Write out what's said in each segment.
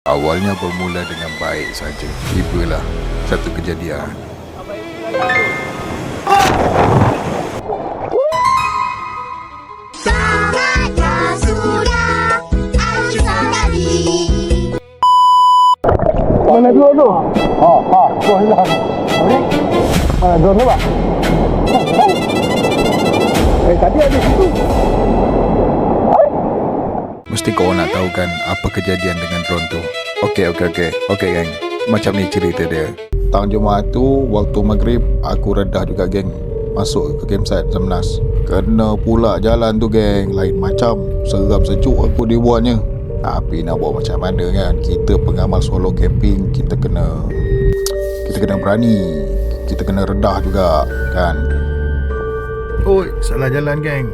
Awalnya bermula dengan baik saja. Tibalah satu kejadian. Saatnya sudah Alisa tadi. Mana drone tu? Drone lah. Mana drone tu pak? Tadi ada situ. Mesti kau nak tahu kan apa kejadian dengan drone tu. Okey geng. Macam ni cerita dia. Tahun Jumaat tu waktu maghrib aku redah juga geng. Masuk ke campsite Zamnas. Kena pula jalan tu geng. Lain macam. Seram sejuk aku dibuatnya. Tapi nak buat macam mana kan. Kita pengamal solo camping. Kita kena berani. Kita kena redah juga kan. Oi, salah jalan geng.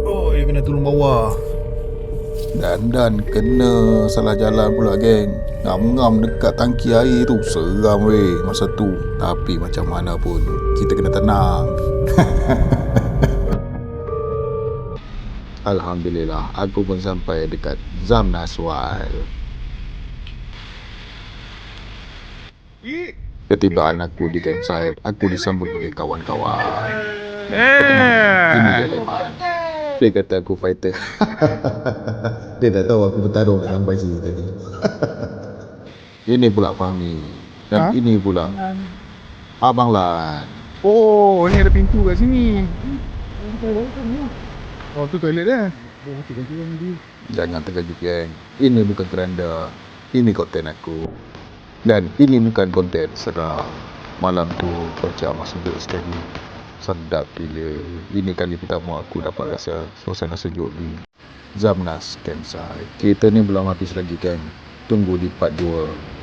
Oh, dia kena turun bawah. Dan kena salah jalan pula geng. Ngam-ngam dekat tangki air tu. Seram weh masa tu. Tapi macam mana pun kita kena tenang. Alhamdulillah, aku pun sampai dekat Zamnas Wild. Ketibaan aku di campsite, aku disambut oleh kawan-kawan. Ini dia teman. Dia kata aku fighter. Dia tak tahu aku bertarung sampai sini tadi. Ini pula Fahmi. Dan ini pula Abang Lan. Oh, ni ada pintu kat sini. Oh, tu toilet dia. Jangan terkejut geng. Ini bukan keranda. Ini konten aku. Dan ini bukan konten seram. Malam tu cuaca amat sejuk sekali. Sedap gila. Ini kali pertama aku dapat rasa suasana sejuk di Zamnas Campsite. Kita ni belum habis lagi geng. Tunggu di part 2.